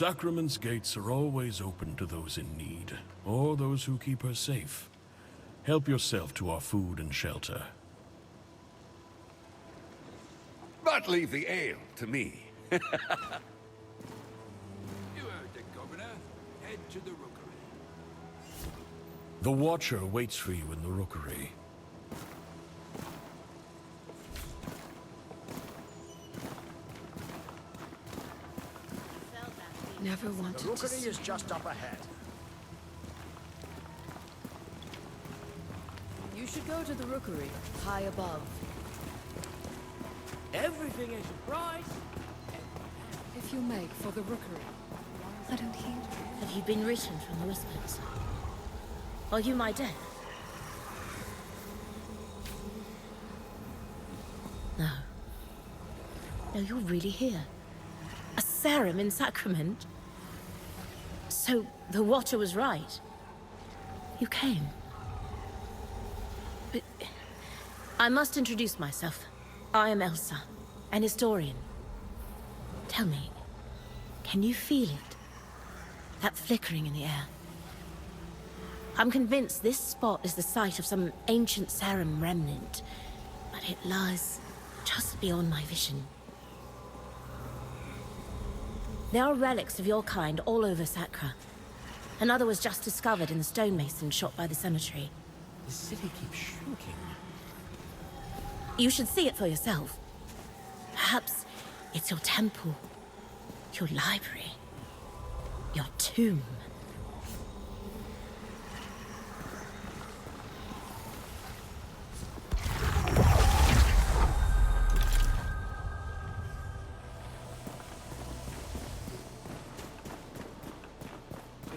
Sacrament's gates are always open to those in need, or those who keep her safe. Help yourself to our food and shelter. But leave the ale to me. You heard the governor. Head to the rookery. The Watcher waits for you in the rookery. Never wanted The rookery is just up ahead. You should go to the rookery, high above. Everything is a prize. If you make for the rookery. I don't hear. Have you been written from the Wisps? Are you my death? No. No, you're really here. A serum in Sacrament? So, the Watcher was right. You came. But... I must introduce myself. I am Elsa, an historian. Tell me, can you feel it? That flickering in the air? I'm convinced this spot is the site of some ancient serum remnant, but it lies just beyond my vision. There are relics of your kind all over Sacra. Another was just discovered in the stonemason shot by the cemetery. The city keeps shrinking. You should see it for yourself. Perhaps it's your temple, your library, your tomb.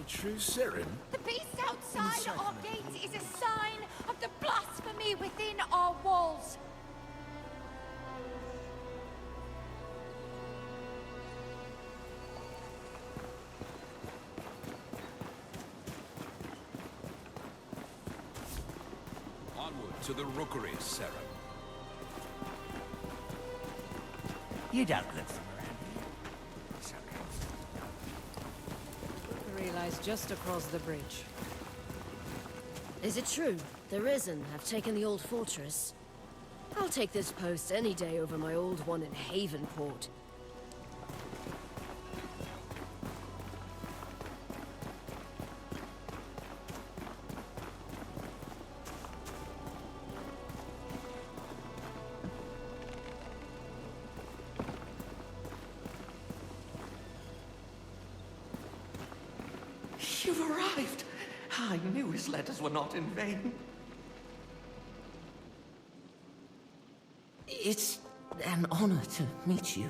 True serum? The beast outside our gates is a sign of the blasphemy within our walls. Onward to the rookery, Sarah. You don't look from around here. Lies just across the bridge. Is it true? The Risen have taken the old fortress. I'll take this post any day over my old one in Havenport. You've arrived! I knew his letters were not in vain. It's an honor to meet you.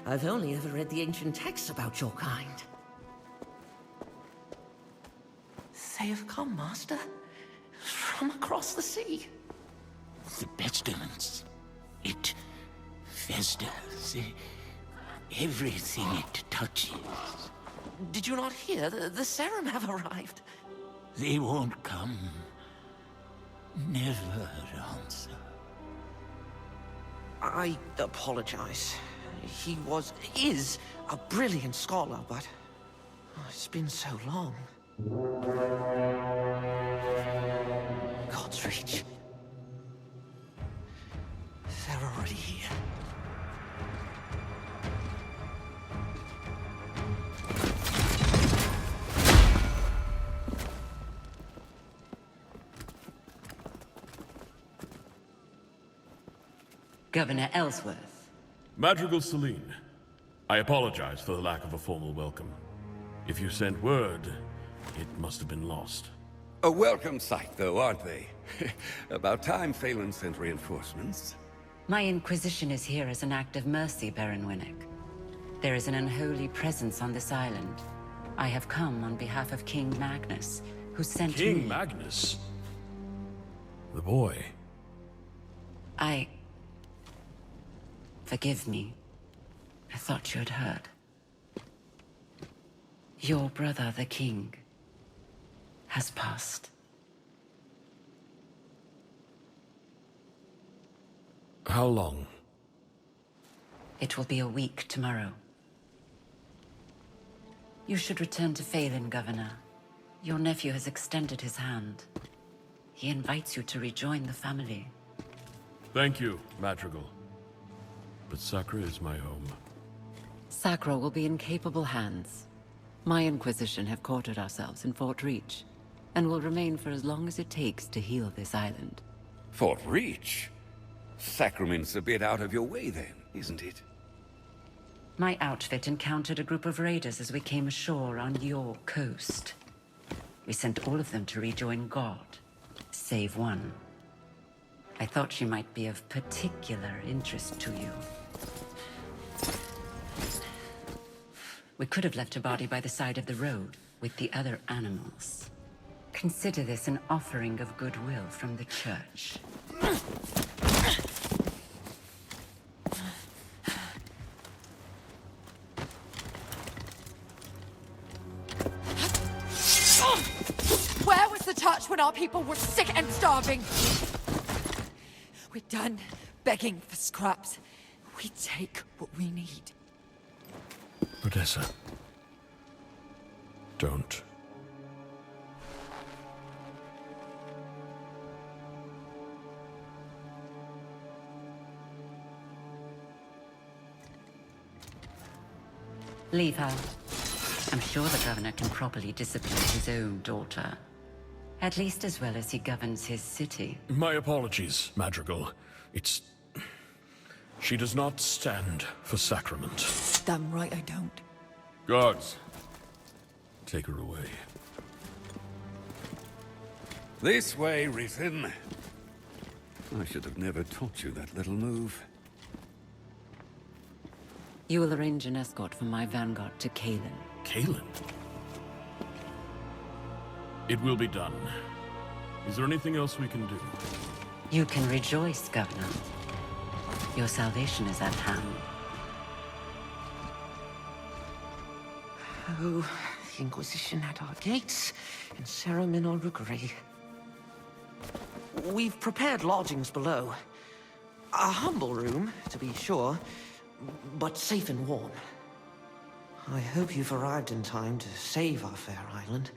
I've only ever read the ancient texts about your kind. They have come, Master. From across the sea. The pestilence. It festers. Everything it touches. Did you not hear? The serum have arrived. They won't come. Never answer. I apologize. He is a brilliant scholar, but it's been so long. God's reach. They're already here. Governor Ellsworth. Madrigal Seline, I apologize for the lack of a formal welcome. If you sent word, it must have been lost. A welcome sight, though, aren't they? About time Phelan sent reinforcements. My inquisition is here as an act of mercy, Baron Winnick. There is an unholy presence on this island. I have come on behalf of King Magnus, who sent me... King Magnus? The boy. Forgive me. I thought you had heard. Your brother, the king, has passed. How long? It will be a week tomorrow. You should return to Phelan, Governor. Your nephew has extended his hand. He invites you to rejoin the family. Thank you, Madrigal. But Sacra is my home. Sacra will be in capable hands. My Inquisition have quartered ourselves in Fort Reach, and will remain for as long as it takes to heal this island. Fort Reach? Sacrament's a bit out of your way then, isn't it? My outfit encountered a group of raiders as we came ashore on your coast. We sent all of them to rejoin God, save one. I thought she might be of particular interest to you. We could have left her body by the side of the road with the other animals. Consider this an offering of goodwill from the church. Where was the touch when our people were sick and starving? We're done begging for scraps. We take what we need. Odessa. Don't. Leave her. I'm sure the governor can properly discipline his own daughter. At least as well as he governs his city. My apologies, Madrigal. It's... She does not stand for sacrament. Damn right I don't. Guards, take her away. This way, Rhythm. I should have never taught you that little move. You will arrange an escort for my vanguard to Kalen. Kalen? It will be done. Is there anything else we can do? You can rejoice, Governor. Your salvation is at hand. Oh, the Inquisition at our gates, and Serum in our rookery. We've prepared lodgings below. A humble room, to be sure, but safe and warm. I hope you've arrived in time to save our fair island.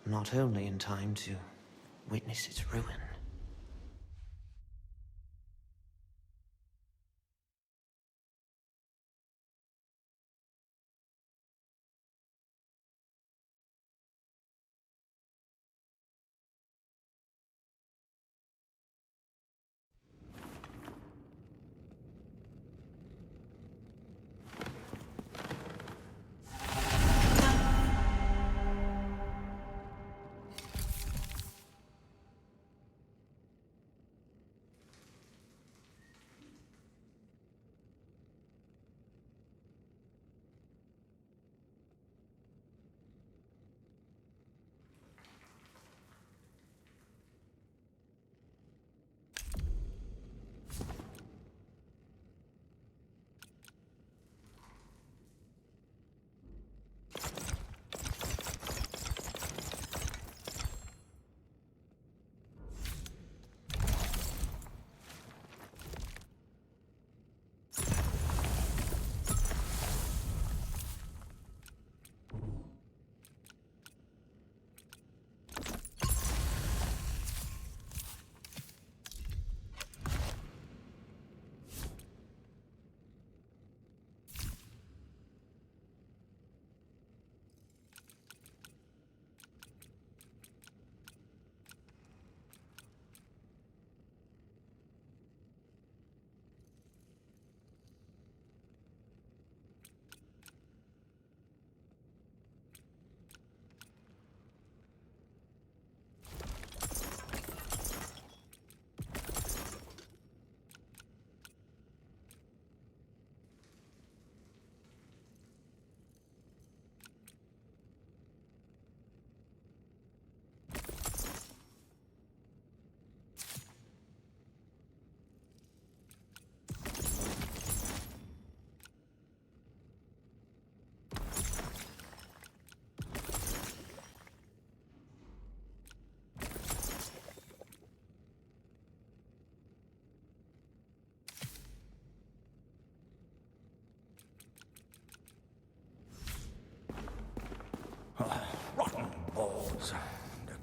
Not only in time to witness its ruin.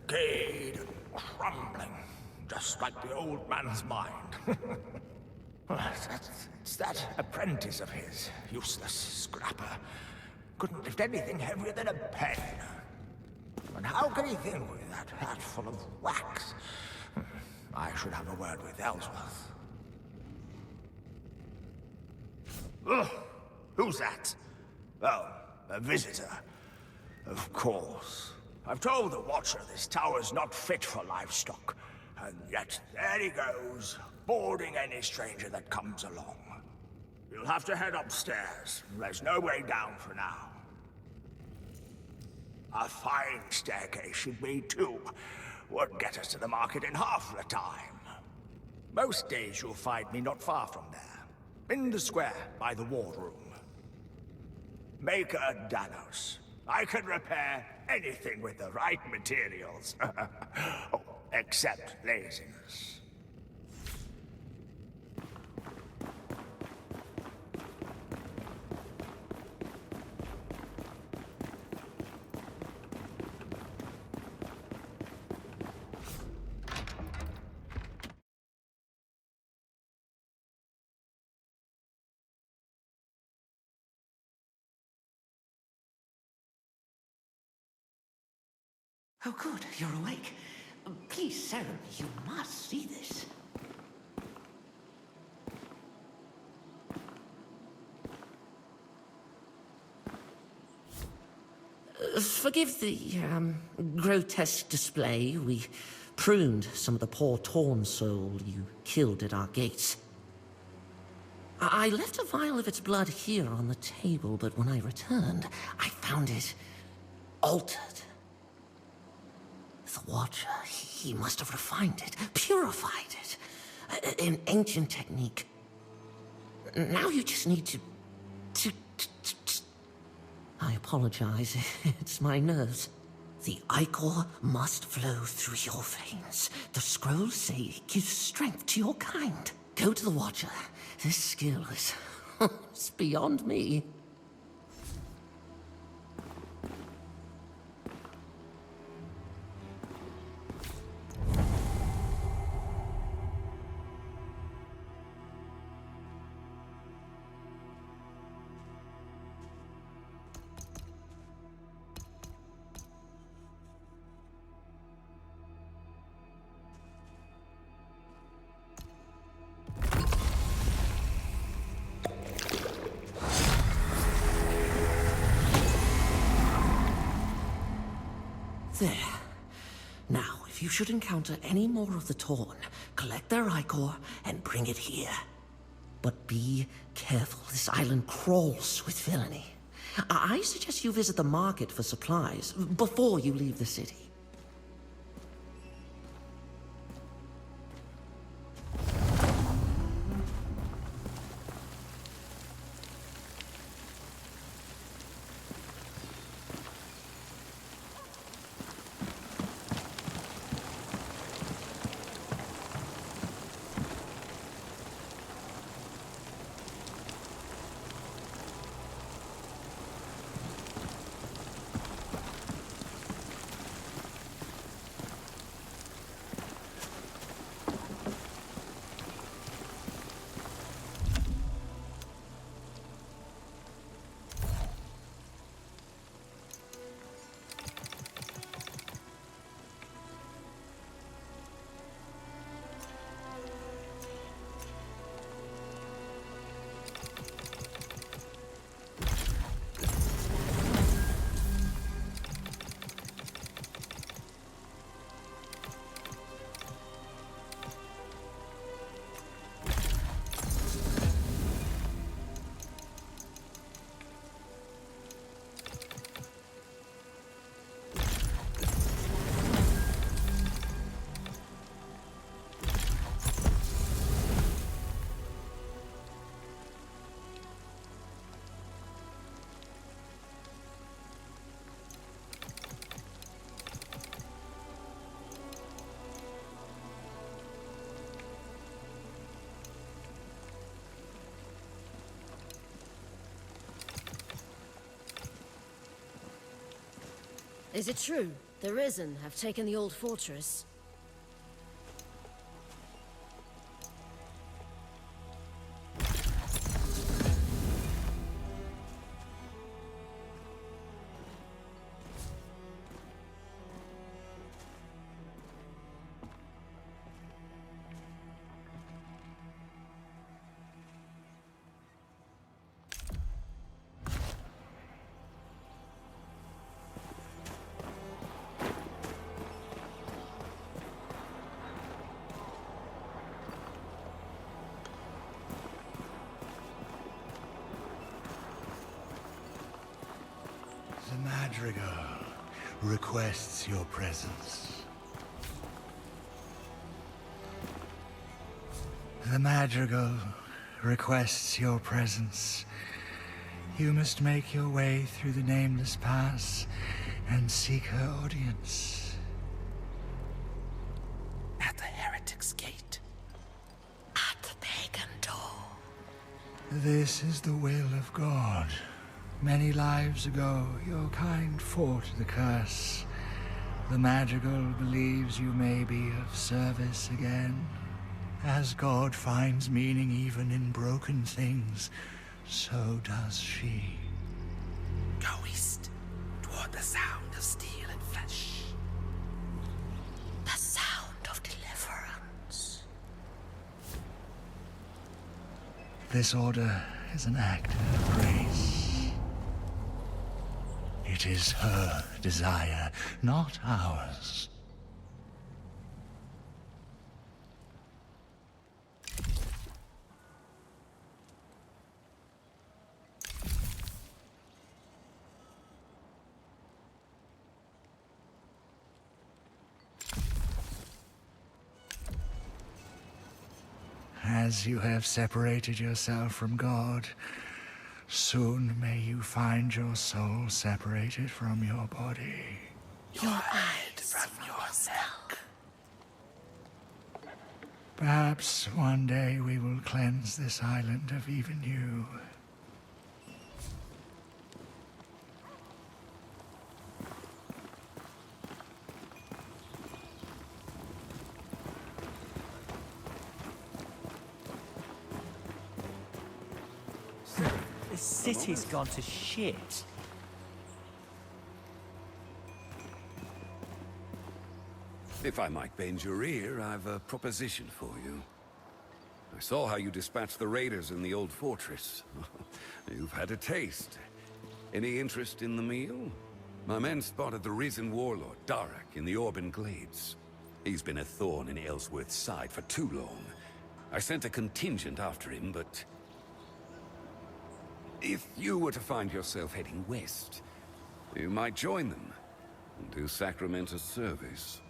decayed and crumbling, just like the old man's mind. It's that apprentice of his, useless scrapper. Couldn't lift anything heavier than a pen. And how can he think with that hat full of wax? I should have a word with Ellsworth. Ugh, who's that? Oh, a visitor. Of course. I've told the Watcher this tower's not fit for livestock. And yet, there he goes, boarding any stranger that comes along. You'll have to head upstairs. There's no way down for now. A fine staircase should be, too. Would get us to the market in half the time. Most days you'll find me not far from there. In the square, by the wardroom. Maker Danos. I can repair anything with the right materials. Oh, except laziness. Oh, good, you're awake. Please, Sarah, you must see this. Forgive the, grotesque display. We pruned some of the poor torn soul you killed at our gates. I left a vial of its blood here on the table, but when I returned, I found it altered. The Watcher, he must have refined it, purified it. An ancient technique. Now you just need to... I apologize, it's my nerves. The ichor must flow through your veins. The scrolls say it gives strength to your kind. Go to the Watcher. This skill is... it's beyond me. There. Now, if you should encounter any more of the Torn, collect their ichor and bring it here. But be careful, this island crawls with villainy. I suggest you visit the market for supplies before you leave the city. Is it true? The Risen have taken the old fortress. The Madrigal requests your presence. The Madrigal requests your presence. You must make your way through the Nameless Pass and seek her audience. At the Heretic's Gate. At the pagan door. This is the will of God. Many lives ago, your kind fought the curse. The Madrigal believes you may be of service again. As God finds meaning even in broken things, so does she. Go east, toward the sound of steel and flesh. The sound of deliverance. This order is an act of grace. It is her desire, not ours. As you have separated yourself from God, soon may you find your soul separated from your body. Your eyes from your neck. Perhaps one day we will cleanse this island of even you. The city's gone to shit. If I might bend your ear, I've a proposition for you. I saw how you dispatched the raiders in the old fortress. You've had a taste. Any interest in the meal? My men spotted the risen warlord, Darak, in the Orban Glades. He's been a thorn in Ellsworth's side for too long. I sent a contingent after him, but... if you were to find yourself heading west, you might join them and do Sacrament a service.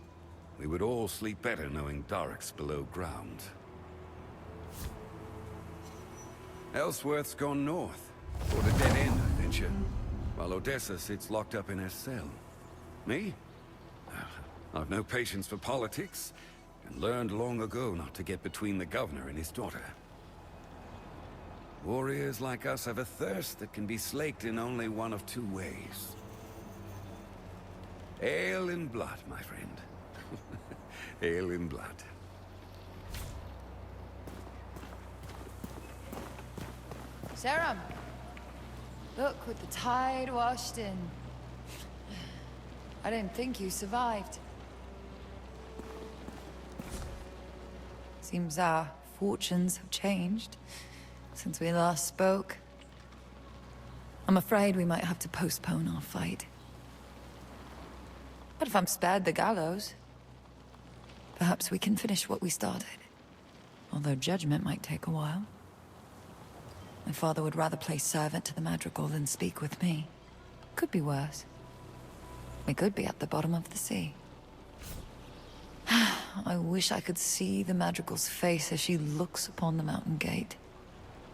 We would all sleep better knowing Darak's below ground. Ellsworth's gone north, toward a dead end, I venture, while Odessa sits locked up in her cell. Me? I've no patience for politics, and learned long ago not to get between the governor and his daughter. Warriors like us have a thirst that can be slaked in only one of two ways. Ale and blood, my friend. Ale and blood. Serum! Look, with the tide washed in. I didn't think you survived. Seems our fortunes have changed since we last spoke. I'm afraid we might have to postpone our fight. But if I'm spared the gallows, perhaps we can finish what we started. Although judgment might take a while. My father would rather play servant to the Madrigal than speak with me. Could be worse. We could be at the bottom of the sea. I wish I could see the Madrigal's face as she looks upon the mountain gate.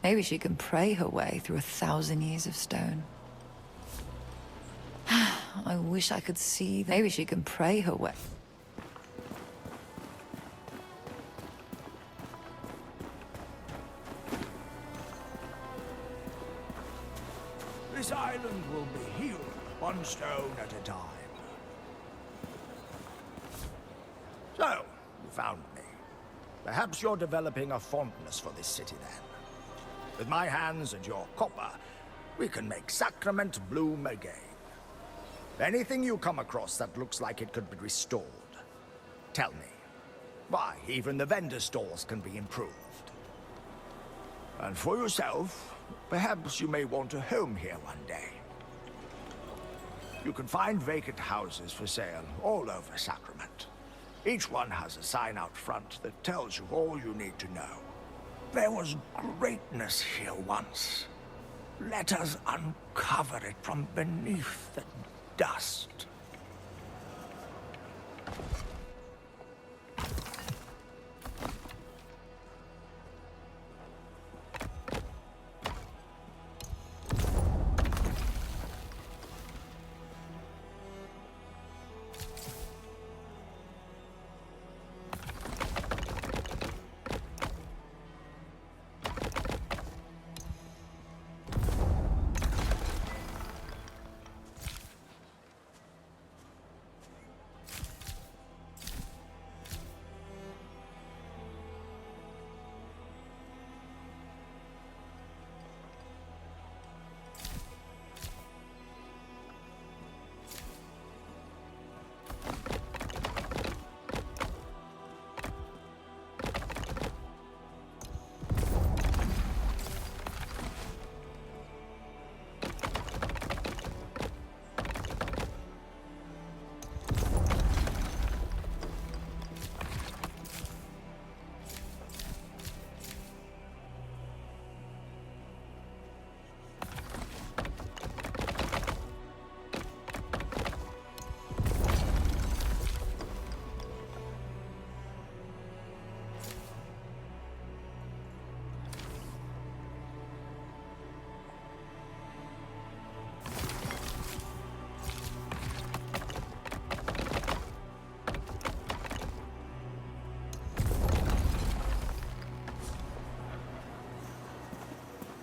Maybe she can pray her way through 1,000 years of stone. I wish I could see... maybe she can pray her way... This island will be healed, one stone at a time. found me. Perhaps you're developing a fondness for this city then. With my hands and your copper, we can make Sacrament bloom again. Anything you come across that looks like it could be restored, tell me. Why, even the vendor stalls can be improved. And for yourself, perhaps you may want a home here one day. You can find vacant houses for sale all over Sacrament. Each one has a sign out front that tells you all you need to know. There was greatness here once. Let us uncover it from beneath the dust.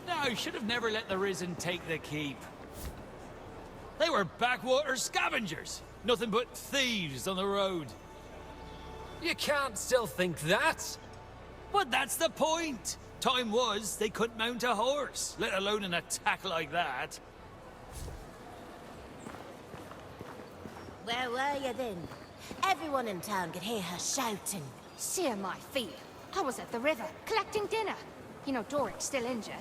No, should have never let the Risen take the keep. They were backwater scavengers. Nothing but thieves on the road. You can't still think that. But that's the point. Time was, they couldn't mount a horse, let alone an attack like that. Where were you then? Everyone in town could hear her shouting. Sear my feet. I was at the river, collecting dinner. You know, Doric's still injured.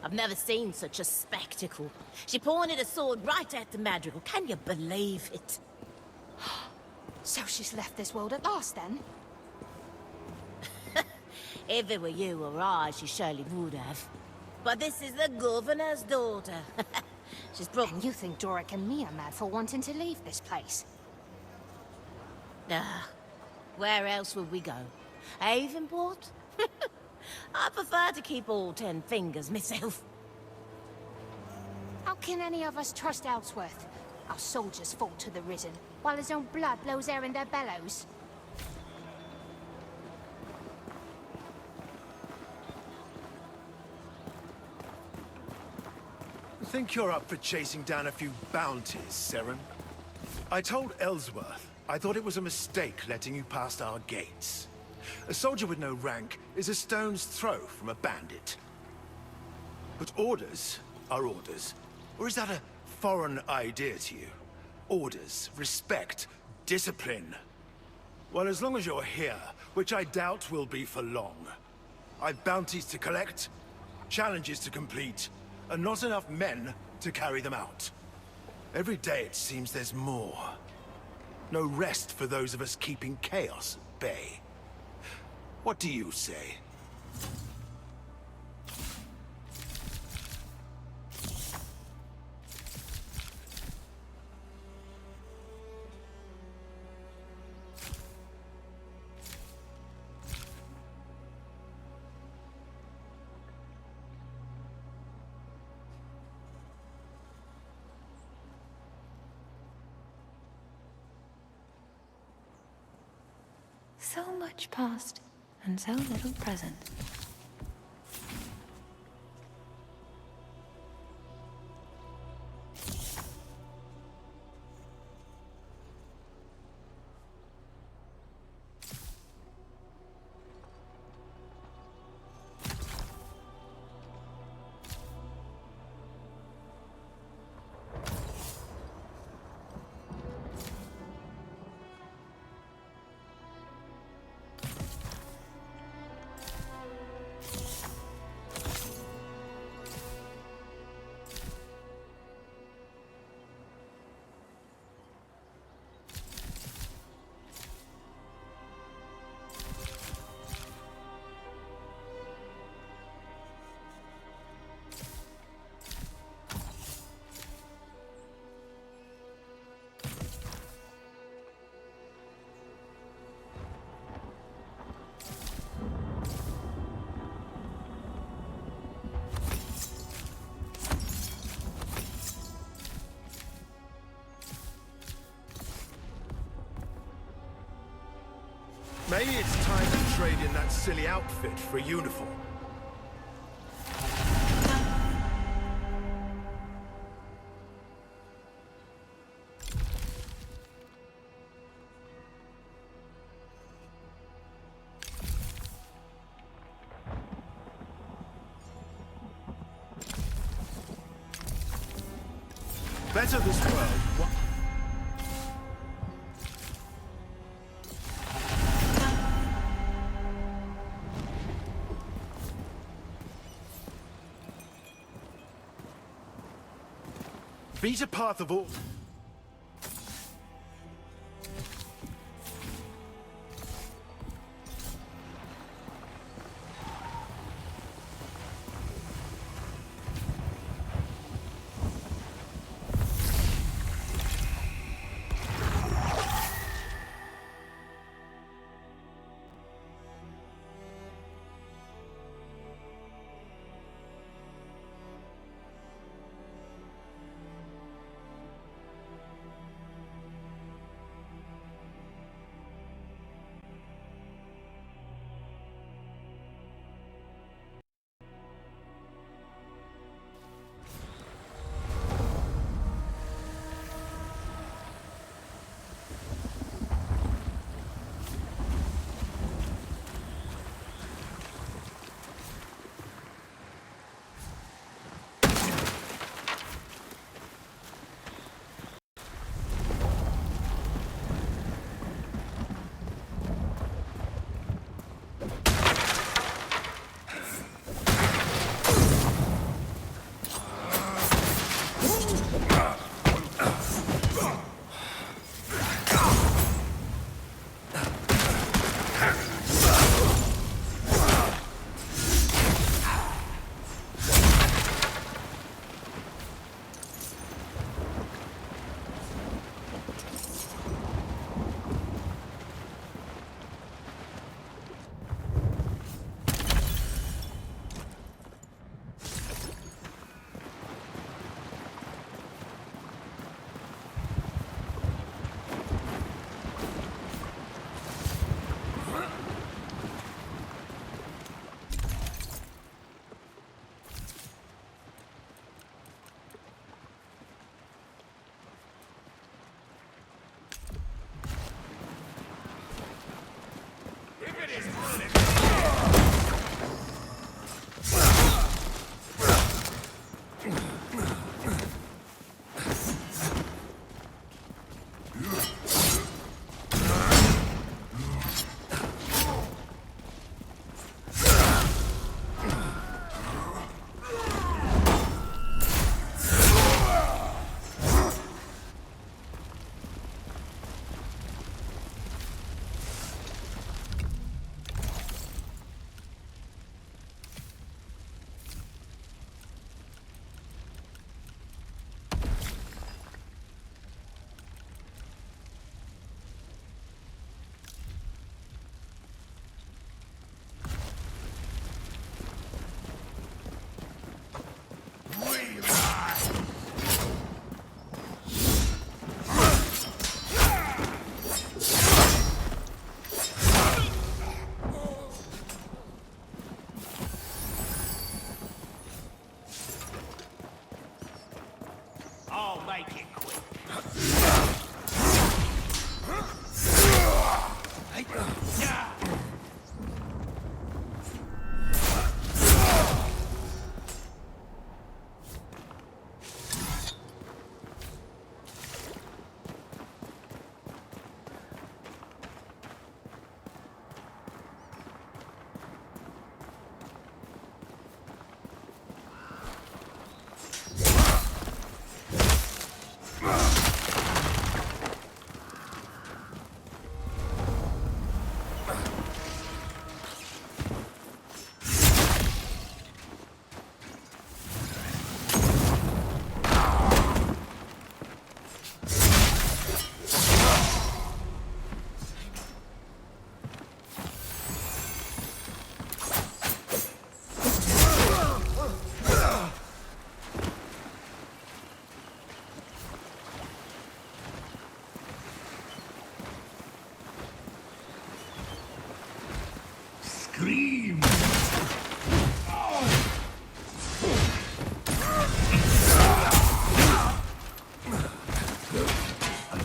I've never seen such a spectacle. She pointed a sword right at the madrigal. Can you believe it? So she's left this world at last, then? If it were you or I, she surely would have. But this is the governor's daughter. She's brought... And you think Doric and me are mad for wanting to leave this place? Where else would we go? Avonport? I prefer to keep all 10 fingers myself. How can any of us trust Ellsworth? Our soldiers fall to the Risen, while his own blood blows air in their bellows. I think you're up for chasing down a few bounties, Seren. I told Ellsworth I thought it was a mistake letting you past our gates. A soldier with no rank is a stone's throw from a bandit. But orders are orders. Or is that a foreign idea to you? Orders, respect, discipline. Well, as long as you're here, which I doubt will be for long, I've bounties to collect, challenges to complete, and not enough men to carry them out. Every day it seems there's more. No rest for those of us keeping chaos at bay. What do you say? So much past, and so little present. Maybe it's time to trade in that silly outfit for a uniform. Better this world. Beat a path of all.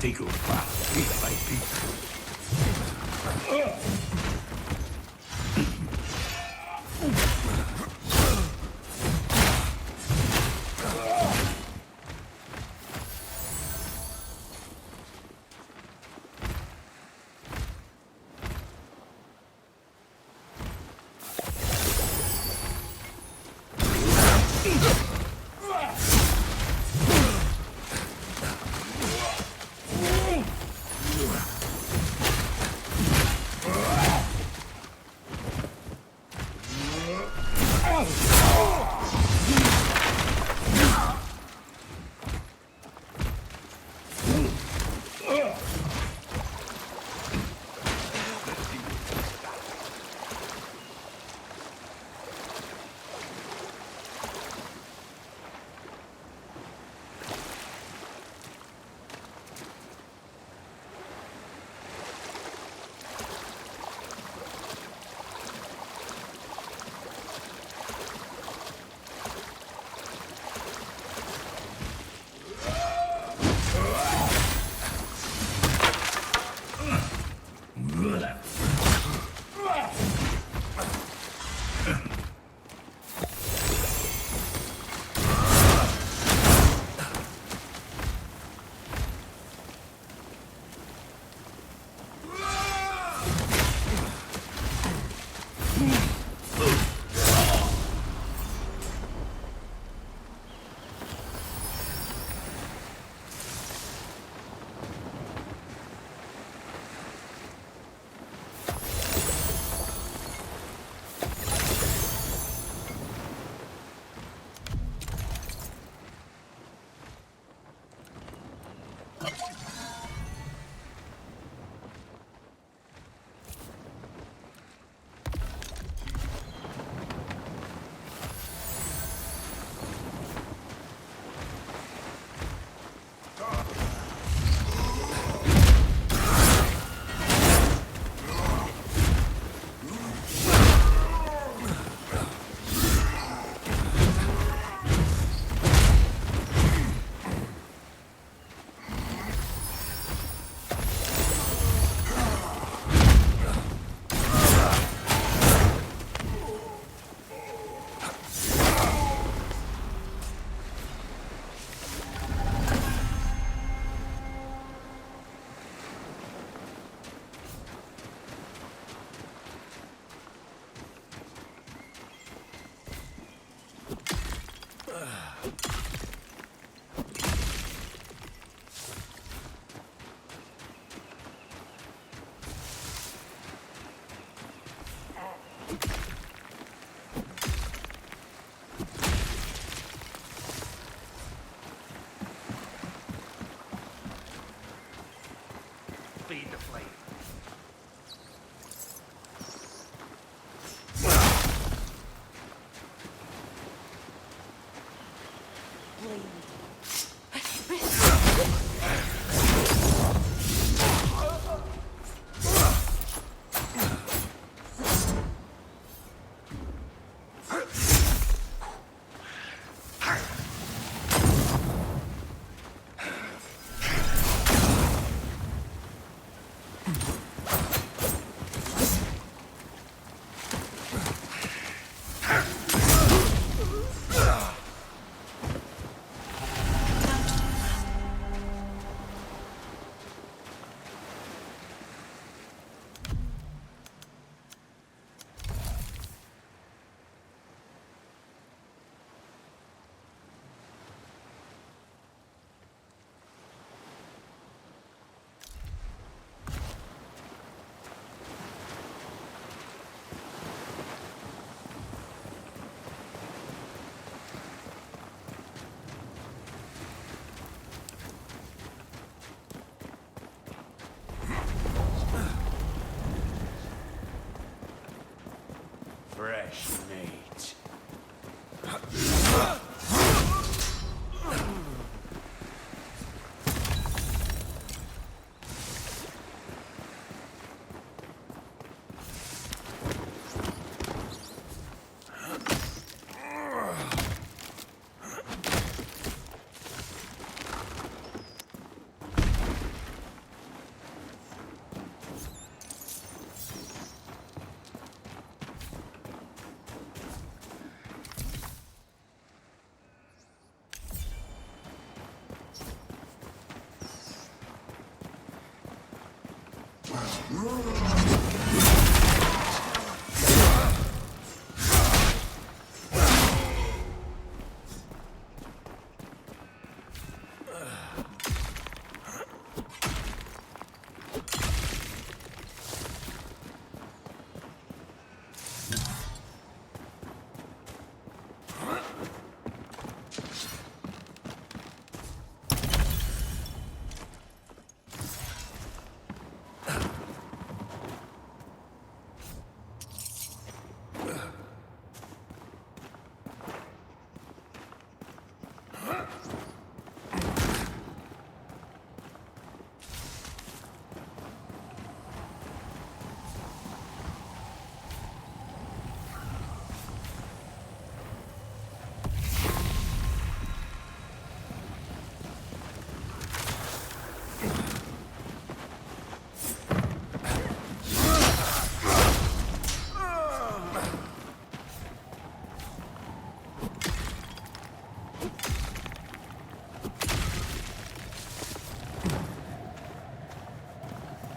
Take your fire, piece by piece.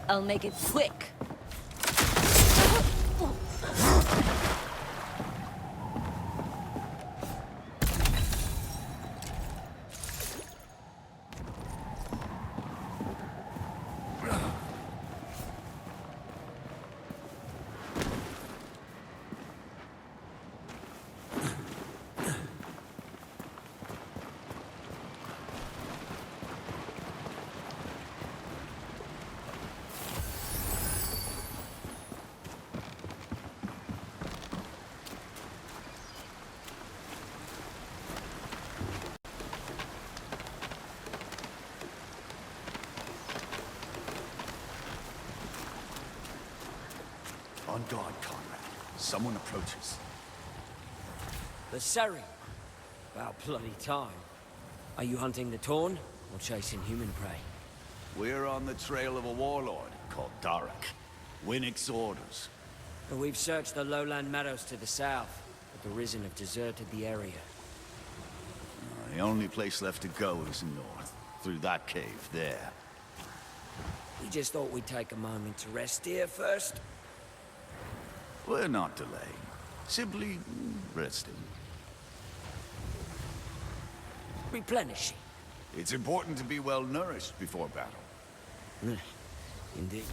I'll make it quick. On guard, Conrad. Someone approaches. The Seline. About bloody time. Are you hunting the Torn, or chasing human prey? We're on the trail of a warlord called Darak. Winnick's orders. And we've searched the lowland meadows to the south, but the Risen have deserted the area. The only place left to go is north, through that cave there. We just thought we'd take a moment to rest here first. We're not delaying. Simply resting. Replenishing. It's important to be well nourished before battle. Indeed.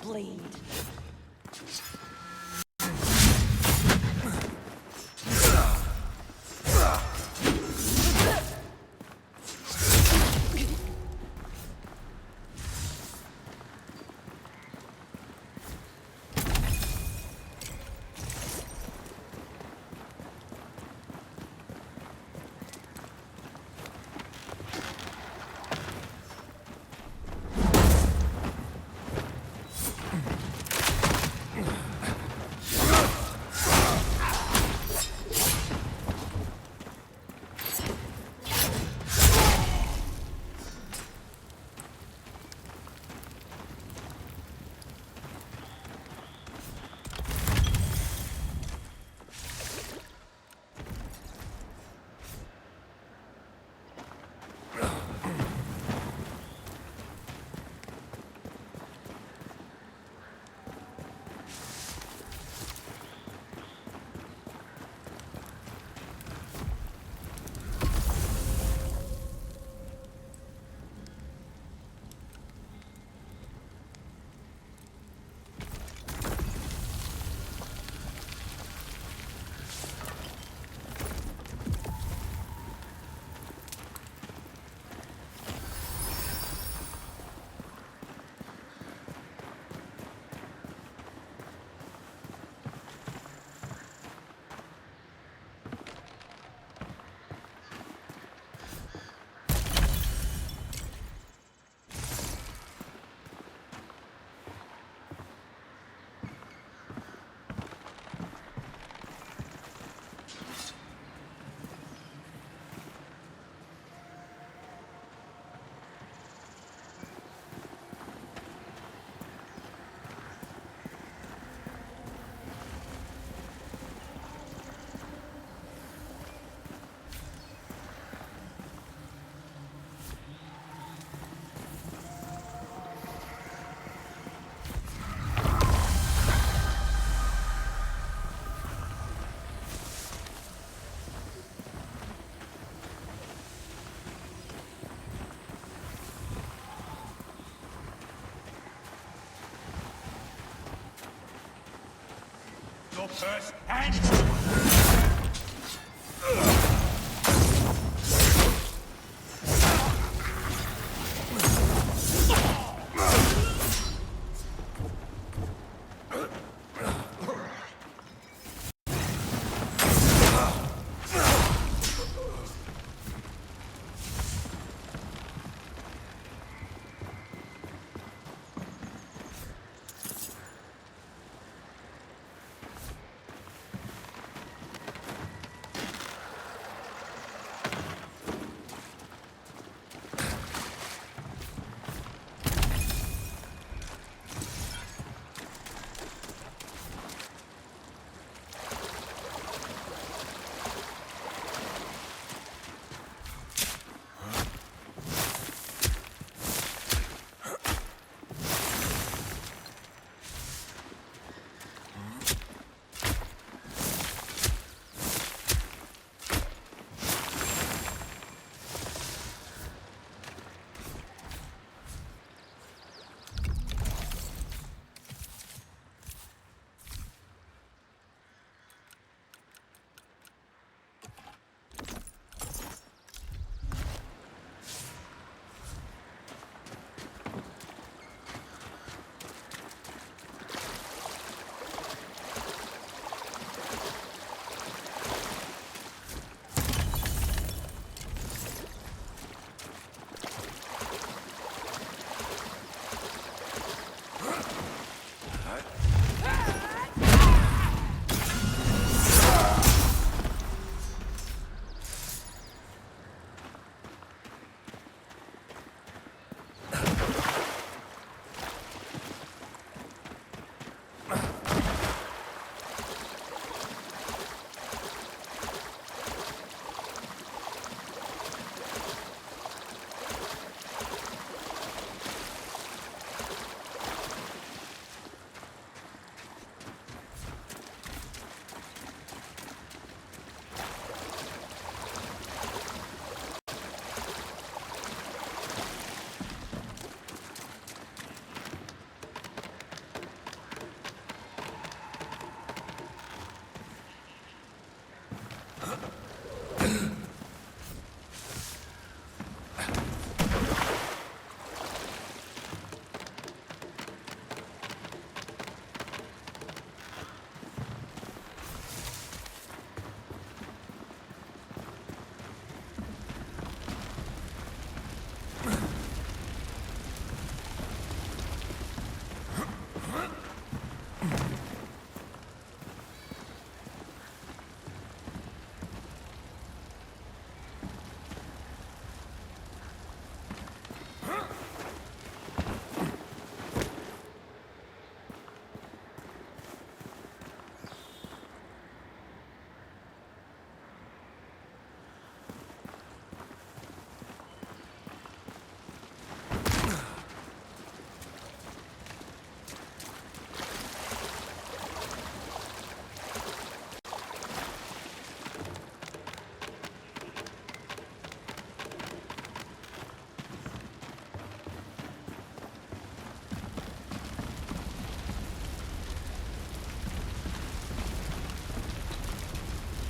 Bleed.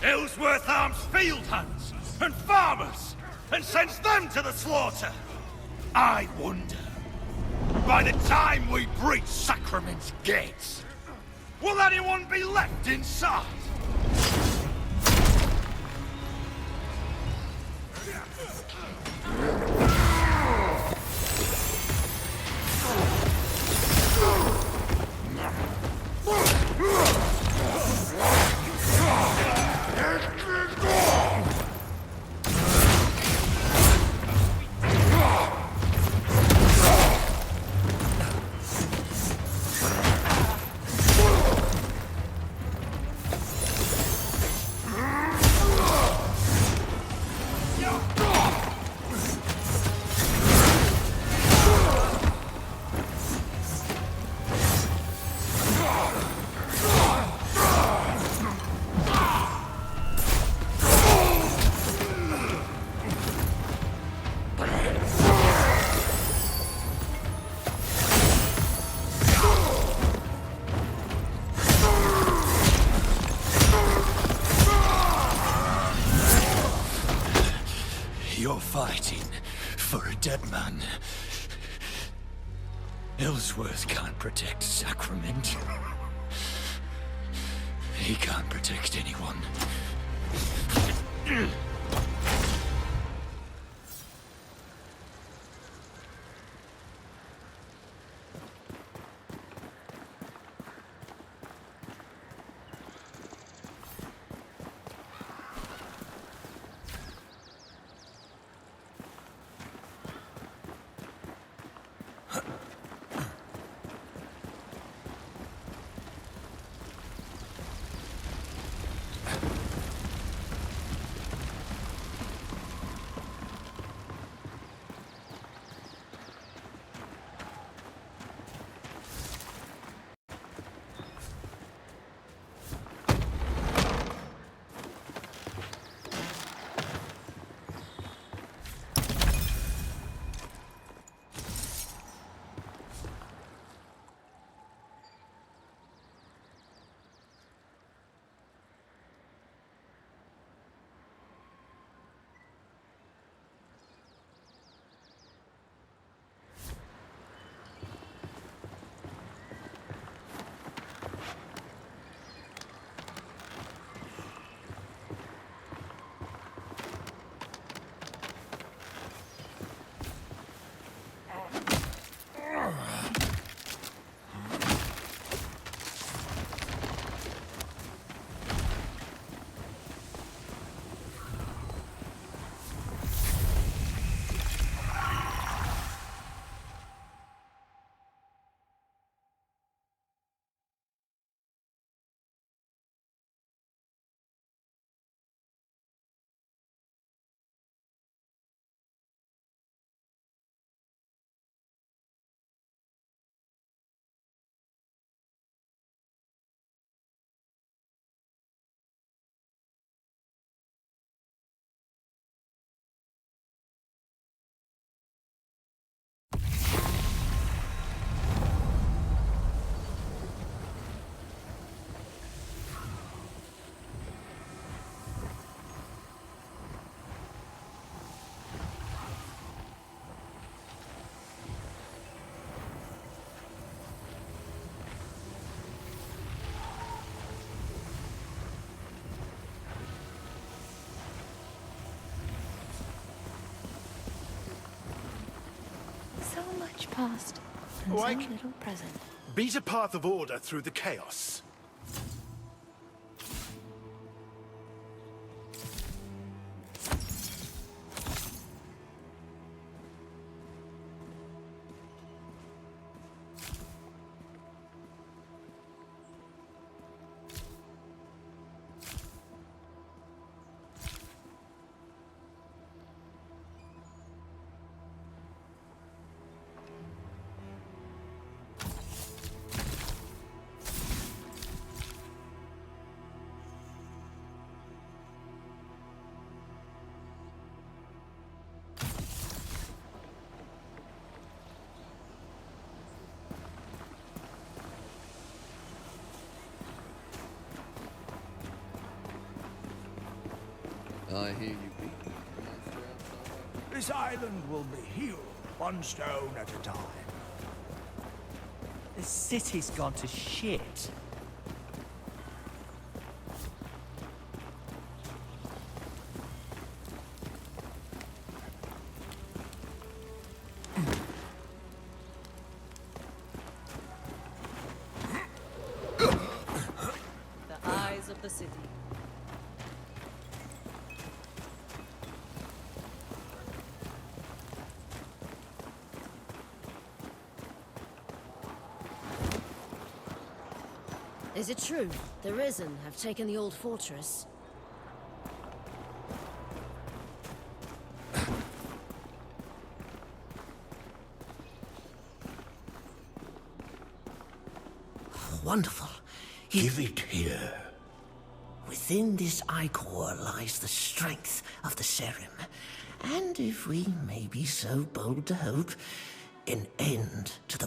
Ellsworth arms field hands and farmers and sends them to the slaughter. I wonder, by the time we breach Sacrament's gates, will anyone be left inside? dead man. Ellsworth can't protect Sacrament. He can't protect anyone. So much past, and so little present. Beat a path of order through the chaos. I hear you beat. This island will be healed, one stone at a time. The city's gone to shit. The eyes of the city. Is it true? The Risen have taken the old fortress? Wonderful. Give it here. Within this ichor lies the strength of the serum. And if we may be so bold to hope, an end to the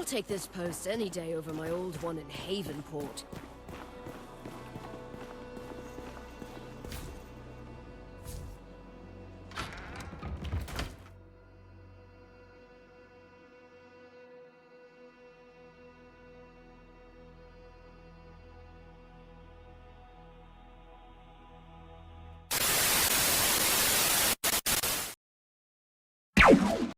I'll take this post any day over my old one in Havenport.